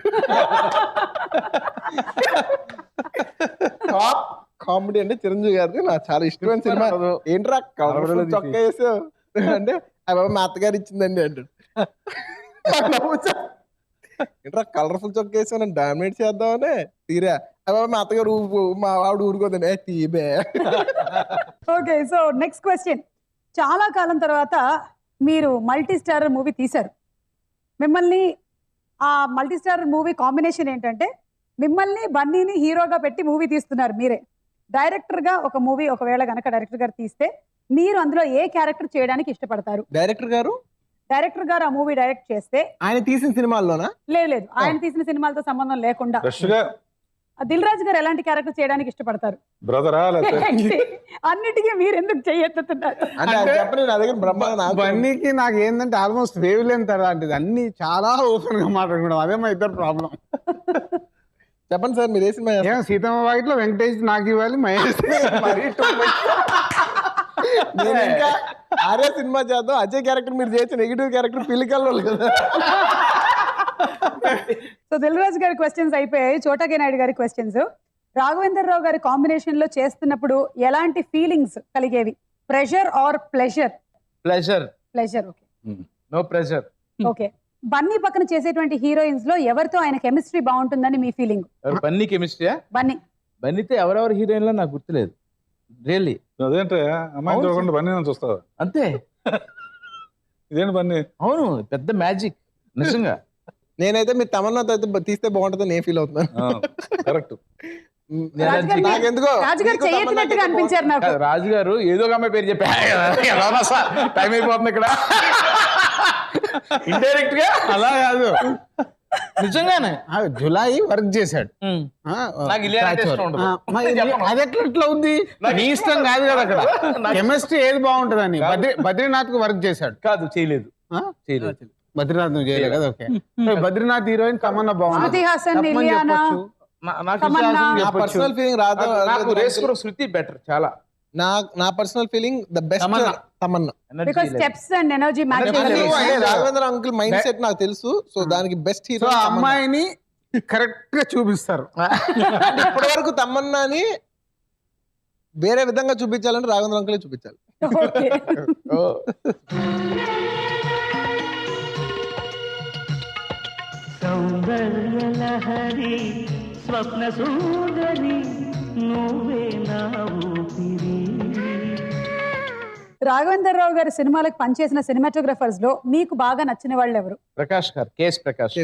టాప్ కామెడీ అంటే చిరంజీవి గారిది నాకు చాలా ఇష్టమైన సినిమా. ఏంట్రా కలర్ఫుల్ చొక్కా వేసావు అంటే అవి మా అత్తగారు ఇచ్చిందండి అంటాడు. ఏంట్రా కలర్ఫుల్ చొక్కా వేసావు నేను డామినేట్ చేద్దామని తీరా అవి మా అత్తగారు మా ఆవిడ ఊరుకోదండి తీబే. Okay, so next question. చాలా కాలం తర్వాత మీరు మల్టీ స్టారర్ మూవీ తీశారు. మిమ్మల్ని ఆ మల్టీ స్టారర్ మూవీ కాంబినేషన్ ఏంటంటే మిమ్మల్ని బన్నీని హీరోగా పెట్టి మూవీ తీస్తున్నారు మీరే. డైరెక్టర్గా ఒక మూవీ ఒకవేళ కనుక డైరెక్టర్ గారు తీస్తే మీరు అందులో ఏ క్యారెక్టర్ చేయడానికి ఇష్టపడతారు? డైరెక్టర్ గారు ఆ మూవీ డైరెక్ట్ చేస్తే ఆయన తీసిన సినిమాల్లోనా? లేదు, ఆయన తీసిన సినిమాలతో సంబంధం లేకుండా దిల్ రాజు గారు ఎలాంటి క్యారెక్టర్ చేయడానికి ఇష్టపడతారు? బ్రదరా అన్నిటికీ మీరు ఎందుకు చేయెత్తుతున్నారు? బన్నీకి నాకు ఏంటంటే ఆల్మోస్ట్ వేవ్ లెంత్ అలాంటిది, అన్ని చాలా ఓపెన్ గా మాట్లాడుకుంటాం. అదే మా ఇద్దరు ప్రాబ్లం. చెప్పండి సార్, మీరు ఏ సినిమా? సీతమ్మ వాకిట్లో వెంకటేష్ నాకు ఇవ్వాలి, మహేష్ ఇంకా ఆర్య సినిమా చేద్దాం. అజయ్ క్యారెక్టర్ మీరు చేసిన నెగిటివ్ క్యారెక్టర్ పిల్లికల్లో కదా. సో దిల్ రాజు గారి క్వశ్చన్స్ అయిపోయాయి. చోటాకే నాయుడు గారి క్వశ్చన్స్. రాఘవేంద్రరావు గారి కాంబినేషన్ లో చేస్తున్నప్పుడు ఎలాంటి ఫీలింగ్స్ కలిగేవి? Pressure or pleasure? Pleasure. Okay, no pressure. Okay. Bunny పక్కన చేసేటువంటి హీరోయిన్స్ లో ఎవరితో ఆయన కెమిస్ట్రీ బాగుంటుందని మీ ఫీలింగ్? బన్నీ కెమిస్ట్రీయా? బన్నీతో ఎవరెవరు హీరోయిన్లో నాకు గుర్తులేదు. రియల్లీ అదేంటే అమ్మాయి చూడకుండా బన్నీ నుంచి వస్తావా? అంతే. ఇదేంటి బన్నీ? అవును, పెద్ద మ్యాజిక్ నిజంగా. నేనైతే మీరు తమన్నాతో అయితే తీస్తే బాగుంటుంది నేను ఫీల్ అవుతున్నాను. కరెక్ట్. నాకెందుకో అనిపించారు నాకు. రాజుగారు ఏదో ఒక అమ్మాయి పేరు చెప్పారు. టైం అయిపోతుంది ఇక్కడ. ఇండైరెక్ట్ గా అలా కాదు, నిజంగానే జులై వర్క్ చేశాడు. అది ఎట్లా ఉంది? నీ ఇష్టం కాదు కదా అక్కడ. కెమిస్ట్రీ ఏది బాగుంటదని బద్రీనాథ్ కు వర్క్ చేశాడు. కాదు, చేయలేదు. బద్రీనాథ్ నువ్వు చేయలేదు కదా. ఓకే, బద్రీనాథ్ హీరోయిన్ తమన్నా బాగుంది. పర్సనల్ ఫీలింగ్ రాదు. శృతి బెటర్ చాలా. నా personal feeling the best Tamannaah. Because steps and energy match. Raghavendra uncle mind set నాకు తెలుసు. సో దానికి బెస్ట్ హీరో అమ్మాయిని కరెక్ట్ గా చూపిస్తారు. ఇప్పటి వరకు తమన్నాని వేరే విధంగా చూపించాలంటే రాఘవేంద్ర అంకులే చూపించాలి. సౌందర్యలహరి స్వప్న సుందరి నువ్వే నా ఊపిరి. రాఘవేంద్రరావు గారి సినిమాలకు పనిచేసిన సినిమాటోగ్రఫర్స్ లో మీకు బాగా నచ్చిన వాళ్ళు ఎవరు? ప్రకాష్ గారు, KS Prakash.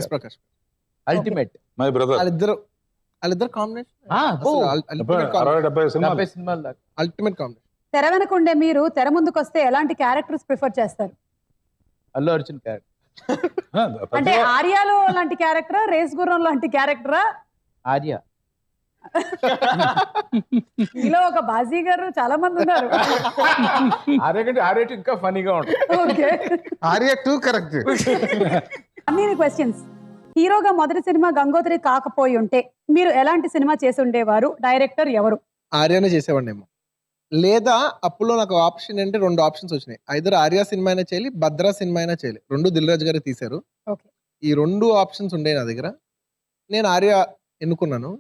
Ultimate. My brother. వాళ్ళిద్దరు కాంబినేషన్ అల్టిమేట్ కాంబినేషన్. తెర వెనక ఉండే మీరు తెర ముందుకు వస్తే ఎలాంటి క్యారెక్టర్స్ ప్రిఫర్ చేస్తారు? అల్లు అర్జున్ క్యారెక్టర్. అంటే ఆర్యాలో లాంటి క్యారెక్టరా, రేస్ గుర్రం లాంటి క్యారెక్టరా? ఆర్య. మీలో ఒక బాజీ గారు చాలా మంది ఉన్నారు. ఆర్య కంటే ఆర్య ఇంకా ఫనీగా ఉంటుంది. Okay, Arya 2 correct. అన్ని క్వశ్చన్స్. హీరోగా మొదటి సినిమా గంగోత్రి కాకపోయి ఉంటే మీరు ఎలాంటి సినిమా చేసి ఉండేవారు? డైరెక్టర్ ఎవరు? ఆర్యానే చేసేవాడినేమో. లేదా అప్పులో నాకు ఆప్షన్ అంటే 2 ఆప్షన్స్ వచ్చినాయి. ఐదర్ ఆర్య సినిమా అయినా చేయాలి, భద్రా సినిమా అయినా చేయాలి. 2 దిల్ రాజు గారే తీశారు. ఓకే. ఈ 2 ఆప్షన్స్ ఉండే నా దగ్గర. నేను ఆర్య ఎన్నుకున్నాను.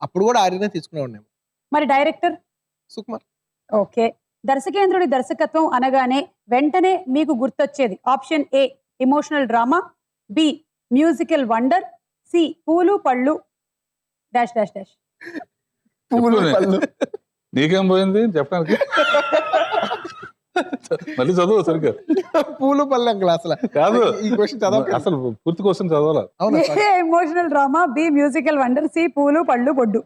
అప్పుడు కూడా ఆర్యనే తీసుకునేవాడినేమో. మరి డైరెక్టర్? సుకుమార్. ఓకే. దర్శకేంద్రుడి దర్శకత్వం అనగానే వెంటనే మీకు గుర్తొచ్చేది option A emotional drama, B musical wonder, C పూలు పళ్ళు డాష్ డాష్ డాష్. పూలు పళ్ళు. నీకేం పోయింది చెప్పడానికి? మళ్ళీ చదువు సరిగ్గా. పూలు పళ్ళు అంకుల్ అసలు కాదు, ఈ క్వశ్చన్ చదవ అసలు పూర్తి క్వశ్చన్ చదవాలా? అవునా? A emotional drama, B musical wonder, C పూలు పళ్ళు బొడ్డు.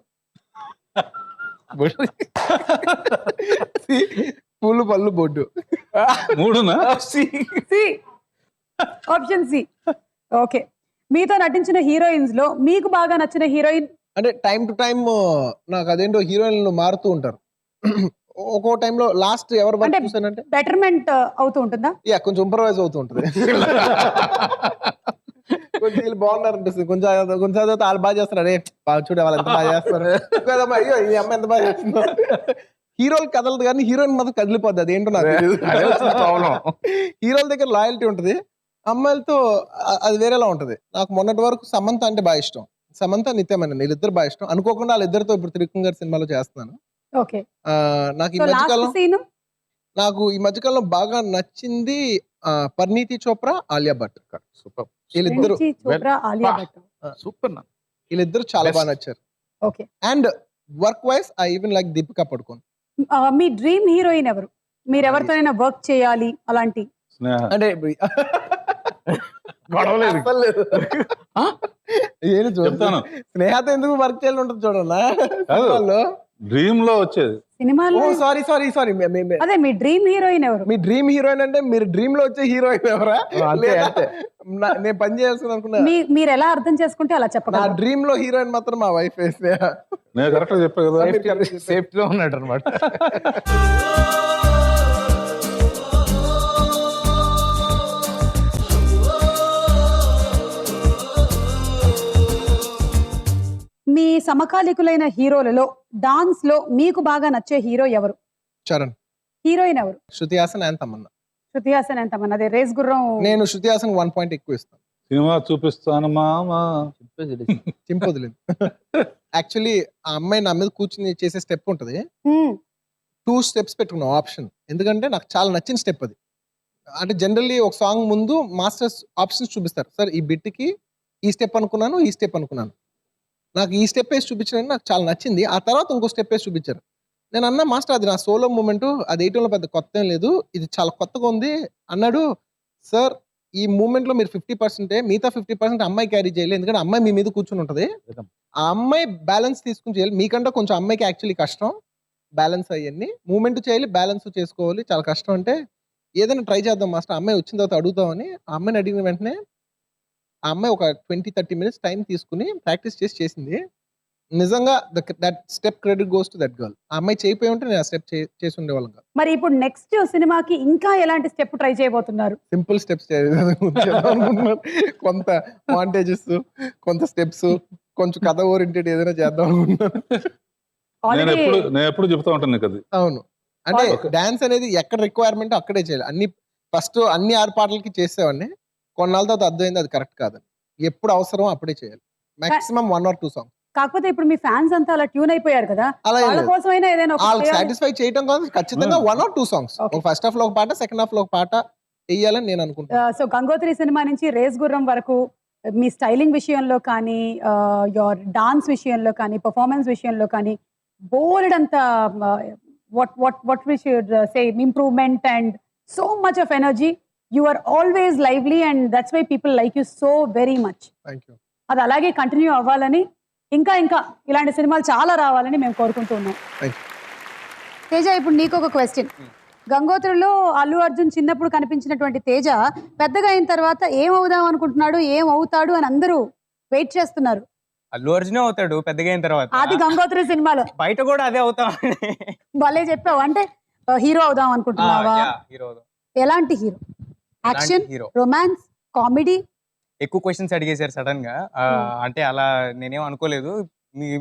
పూలు పళ్ళు బొడ్డు. 3నా? C, option C. ఓకే. మీతో నటించిన హీరోయిన్స్ లో మీకు బాగా నచ్చిన హీరోయిన్? అంటే టైం టు టైం నాకు అదేంటో హీరోయిన్లు మారుతూ ఉంటారు. ఒక్కో టైంలో లాస్ట్ ఎవరు అంటే చూసానంటే బెటర్మెంట్ అవుతూ ఉంటుందా? కొంచెం ఇంప్రవైజ్ అవుతూ ఉంటుంది. కొంచెం వీళ్ళు బాగున్నారు అనిపిస్తుంది. కొంచెం చదివితే వాళ్ళు బాగా చేస్తారు. అరే బాగా చూడే వాళ్ళు ఎంత బాగా చేస్తారు. కదమ్మా, అయ్యో ఈ అమ్మాయి ఎంత బాగా చేస్తుందో. హీరోలు కదలదు కానీ హీరోయిన్ మాత్రం కదిలిపోద్ది. అదేంటో నాకు ప్రాబ్లం. హీరోల దగ్గర లాయల్టీ ఉంటుంది, అమ్మాయిలతో అది వేరేలా ఉంటది. నాకు మొన్నటి వరకు సమంత అంటే బాగా ఇష్టం. సమంత, నిత్యమైన వీళ్ళిద్దరు బాగా ఇష్టం. అనుకోకుండా వాళ్ళిద్దరితో ఇప్పుడు త్రివిక్రమ్ గారి సినిమాలో చేస్తున్నాను. ఓకే. నాకు ఈ సో లాస్ట్ మధ్యకాలం సీన్ నాకు ఈ మధ్యకాలంలో బాగా నచ్చింది పరిణీతి చోప్రా, ఆలియా భట్. సూపర్. వీళ్ళిద్దరు చోప్రా, ఆలియా భట్. సూపర్. వీళ్ళిద్దరు చాలా Best. బాగా నచ్చారు. Okay. And work wise I even like Deepika Padukone. మీ డ్రీమ్ హీరోయిన్ ఎవరు? మీరు ఎవరితోనైనా వర్క్ చేయాలి అలాంటి? స్నేహ. అంటే గొడవలేదు. అస్సలు లేదు. ఏంటి చెప్తాను. స్నేహతో ఎందుకు వర్క్ చేయాలని ఉంటుంది చూడన్నా కాదు. సినిమాల్లో. డ్రీమ్ లో వచ్చేది. సినిమాలో? ఓ సారీ సారీ సారీ. అదే మీ డ్రీమ్ హీరోయిన్ ఎవరు? మీ డ్రీమ్ హీరోయిన్ అంటే మీరు డ్రీమ్ లో వచ్చే హీరోయిన్ ఎవరా? అంతే, లేదా అంతే. నేను పని చేయాల్సింది అనుకున్నా. మీరు ఎలా అర్థం చేసుకుంటే అలా నా చెప్పగలరు. డ్రీమ్ లో హీరోయిన్ మాత్రం మా వైఫ్ స్నేహ. నేను కరెక్ట్ గా చెప్పా కదా. సేఫ్టీలో ఉన్నాడు అనమాట. మీ సమకాలీకులైన హీరోలలో డాన్స్ లో మీకు బాగా నచ్చే హీరో ఎవరు? చరణ్. హీరోయిన్ ఎవరు? శృతి హాసన్ అండ్ తమన్నా. శృతి హాసన్ ఎంత మన అదే రేస్ గుర్రం. నేను శృతి హాసన్ 1 పాయింట్ ఎక్కువ ఇస్తాను. సినిమా చూపిస్తాను మామా. చింపొదిలేదు. యాక్చువల్లీ ఆ అమ్మాయి నా మీద కూర్చుని చేసే స్టెప్ ఉంటది. మ్మ్. 2 స్టెప్స్ పెట్టుకున్నాం ఆప్షన్. ఎందుకంటే నాకు చాలా నచ్చిన స్టెప్ అది. అంటే జనరల్లీ ఒక సాంగ్ ముందు మాస్టర్స్ ఆప్షన్స్ చూపిస్తారు. సార్ ఈ బిట్కి ఈ స్టెప్ అనుకున్నాను, ఈ స్టెప్ అనుకున్నాను. నాకు ఈ స్టెప్ వేసి చూపించడం నాకు చాలా నచ్చింది. ఆ తర్వాత ఇంకో స్టెప్ వేసి చూపించారు. నేను అన్నా మాస్టర్ అది నా సోలో మూమెంట్, అది వేయటంలో పెద్ద కొత్త ఏం లేదు, ఇది చాలా కొత్తగా ఉంది అన్నాడు. సార్ ఈ మూమెంట్ లో మీరు 50%, మిగతా 50% అమ్మాయి క్యారీ చేయాలి. ఎందుకంటే అమ్మాయి మీ మీద కూర్చుని ఉంటది. ఆ అమ్మాయి బ్యాలెన్స్ తీసుకుని చేయాలి. మీకంటే కొంచెం అమ్మాయికి యాక్చువల్లీ కష్టం బ్యాలెన్స్ అయ్యన్ని. మూమెంట్ చేయాలి, బ్యాలెన్స్ చేసుకోవాలి, చాలా కష్టం. అంటే ఏదైనా ట్రై చేద్దాం మాస్టర్, అమ్మాయి వచ్చిన తర్వాత అడుగుతామని. ఆ అమ్మాయిని అడిగిన వెంటనే ఆ అమ్మాయి ఒక 20-30 మినిట్స్ టైం తీసుకుని ప్రాక్టీస్ చేసింది. నిజంగా that step credit goes to that girl. ఆ అమ్మాయి చేయిపోయి ఉంటే నేను ఆ స్టెప్ చేసి ఉండేవాళ్ళం కాదు. మరి ఇప్పుడు నెక్స్ట్ సినిమాకి ఇంకా ఎలాంటి స్టెప్ ట్రై చేయబోతున్నారు? సింపుల్ స్టెప్స్ కొంత మాంటేజెస్, కొంత స్టెప్స్, కొంచెం కథ ఓరియంటెడ్ ఏదైనా చేద్దాం అనుకుంటున్నాను. నేను ఎప్పుడు చెప్తా ఉంటాను నీకు అది. అవును. అంటే Okay. డాన్స్ అనేది ఎక్కడ రిక్వైర్మెంట్ అక్కడే చేయాలి. ఫస్ట్ అన్ని 6 పాటలకి చేసేవాడిని. కొన్నాళ్ళ తర్వాత అర్థమైంది అది కరెక్ట్ కాదని. ఎప్పుడు అవసరం అప్పుడే చేయాలి. Maximum 1 or 2 songs. కాకపోతే ఇప్పుడు మీ ఫ్యాన్స్ అంతా అలా ట్యూన్ అయిపోయారు కదా, అలా ఏం వాళ్ళ లేదు. కోసమైనా ఏదైనా ఒకటి వాళ్ళకి చేయాలి. సాటిస్ఫై చేయడం కాదు, ఖచ్చితంగా 1 or 2 songs. Okay. First half లో ఒక పాట, సెకండ్ హాఫ్ లో ఒక పాట వేయాలని నేను అనుకుంటున్నాను. సో గంగోత్రి సినిమా నుంచి రేస్ గుర్రం వరకు మీ స్టైలింగ్ విషయంలో కానీ, యువర్ డాన్స్ విషయంలో కానీ, పర్ఫార్మెన్స్ విషయంలో కానీ బోల్డ్ అంత what we should say improvement and so much of energy. You are always lively and that's why people like you so very much. Thank you. అది అలాగే కంటిన్యూ అవ్వాలని, ఇంకా ఇలాంటి సినిమాలు చాలా రావాలని మేము కోరుకుంటూ ఉన్నాం. Thank you. తేజ ఇప్పుడు నీకు ఒక క్వశ్చన్. గంగోత్రిలో అల్లు అర్జున్ చిన్నప్పుడు కనిపించినటువంటి తేజ పెద్దగా అయిన తర్వాత ఏం అవుదాం అనుకుంటున్నాడు, ఏం అవుతాడు అని అందరూ వెయిట్ చేస్తున్నారు. అల్లు అర్జునే అవుతాడు పెద్దగా అయిన తర్వాత. అది గంగోత్రి సినిమాలో బయట కూడా అదే అవుతాం. భలే చెప్పావు. అంటే హీరో అవుదాం అనుకుంటున్నావా? హీరో ఎలాంటి hero? Action, hero. Romance, comedy? ఎక్కువ క్వశ్చన్స్ అడిగేశారు సడన్ గా. అంటే అలా నేనేం అనుకోలేదు.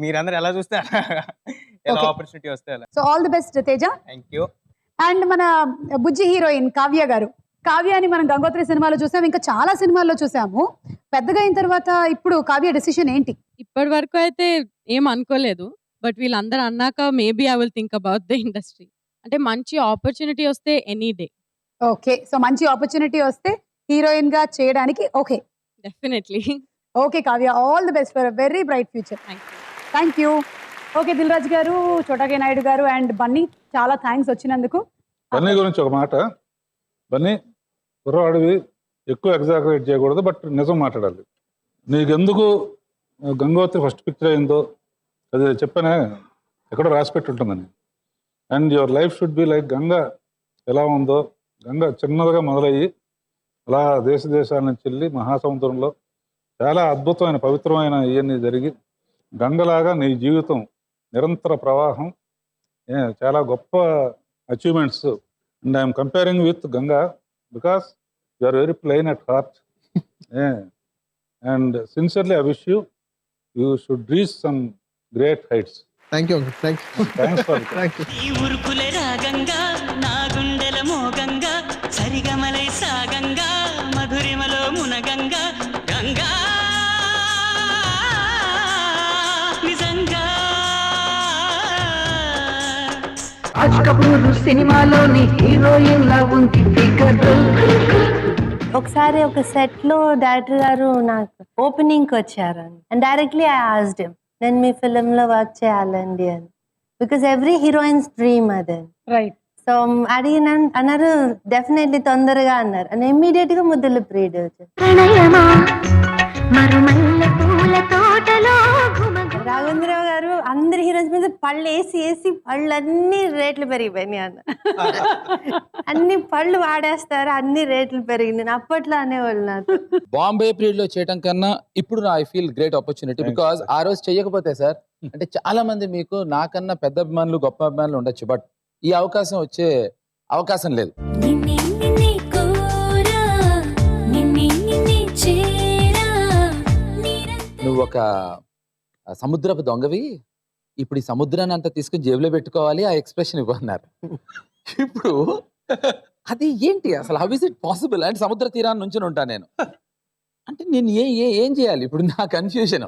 మీరందరూ ఎలా చూస్తే ఎలా ఆపర్చునిటీ వస్తే అలా. So all the best Teja. Thank you. And మన బుజ్జి హీరోయిన్ కావ్య గారు. కావ్యాని మనం గంగోత్రి సినిమాలో చూసాం, ఇంకా చాలా సినిమాల్లో చూసాము. పెద్దగా అయిన తర్వాత ఇప్పుడు కావ్య డెసిషన్ ఏంటి? ఇప్పటి వరకు అయితే ఏం అనుకోలేదు. బట్ వీళ్ళందరూ అన్నాక maybe I will think about the industry. అంటే మంచి ఆపర్చునిటీ వస్తే ఎనీ డే. ఓకే, సో మంచి ఆపర్చునిటీ వస్తే హీరోయిన్ గా చేయడానికి okay. Definitely. Okay Kavya, all the best for a very bright future. Thank you. Okay Dil Raju garu, Chota K Naidu గారు అండ్ బన్నీ, చాలా థ్యాంక్స్ వచ్చినందుకు. బన్నీ గురించి ఒక మాట. బన్నీ కుర్రవాడివి, ఎక్కువ ఎగ్జాగరేట్ చేయకూడదు, బట్ నిజం మాట్లాడాలి. నీకెందుకు గంగోత్రి ఫస్ట్ పిక్చర్ అయిందో అది చెప్పానే, ఎక్కడో రాసి పెట్టి ఉంటుందని. And your life should be like Ganga ఎలా ఉందో. గంగ చిన్నదిగా మొదలయ్యి అలా దేశాల నుంచి వెళ్ళి మహాసముద్రంలో చాలా అద్భుతమైన పవిత్రమైన ఇవన్నీ జరిగి గంగలాగా నీ జీవితం నిరంతర ప్రవాహం, చాలా గొప్ప achievements. And I'm comparing with Ganga because you are very plain at heart. And sincerely I wish you should reach some great heights. Thank you uncle. Thanks for thank you. ఈ ఉరుకులే రాగంగా నా గుండెల మోగంగా సరిగమలై సాగంగా మధురిమలో మునగంగా గంగా నిజంగా. సినిమాలోని హీరోయిన్ లా ఉంది ఫిగర్. ఒకసారి ఒక సెట్ లో డైరెక్టర్ గారు నాకు ఓపెనింగ్ వచ్చారు and directly I asked him, నేను మీ ఫిలిం లో వర్క్ చేయాలండి అని. బికాస్ ఎవ్రీ హీరోయిన్స్ డ్రీమ్ అదే. రైట్. సో అడిగిన అన్నారు డెఫినెట్లీ తొందరగా అన్నారు అని ఇమ్మీడియట్ గా ముద్దులు ప్రీడ్ వచ్చారు. రాఘవేంద్రరావు గారు అందరి హీరోయిన్స్ మీద పళ్ళు వేసి పళ్ళన్నీ రేట్లు పెరిగిపోయినాయి అన్న. అన్ని పళ్ళు వాడేస్తారు, అన్ని రేట్లు పెరిగినాయి. అప్పట్లో అనేవాళ్ళు నాకు. బాంబే పీరియడ్ లో చేయడం కన్నా ఇప్పుడు I feel great opportunity. Because ఆ రోజు చేయకపోతే సార్, అంటే చాలా మంది మీకు నాకన్నా పెద్ద అభిమానులు గొప్ప అభిమానులు ఉండొచ్చు, బట్ ఈ అవకాశం వచ్చే అవకాశం లేదు. నువ్వు ఒక సముద్రపు దొంగవి, ఇప్పుడు ఈ సముద్రాన్ని అంతా తీసుకుని జేబులో పెట్టుకోవాలి, ఆ ఎక్స్ప్రెషన్ ఇవ్వన్నారు. ఇప్పుడు అది ఏంటి అసలు? How is it possible? అంటే సముద్ర తీరాన్ని నుంచి ఉంటాను నేను, అంటే నేను ఏం చేయాలి ఇప్పుడు? నా కన్ఫ్యూజన్.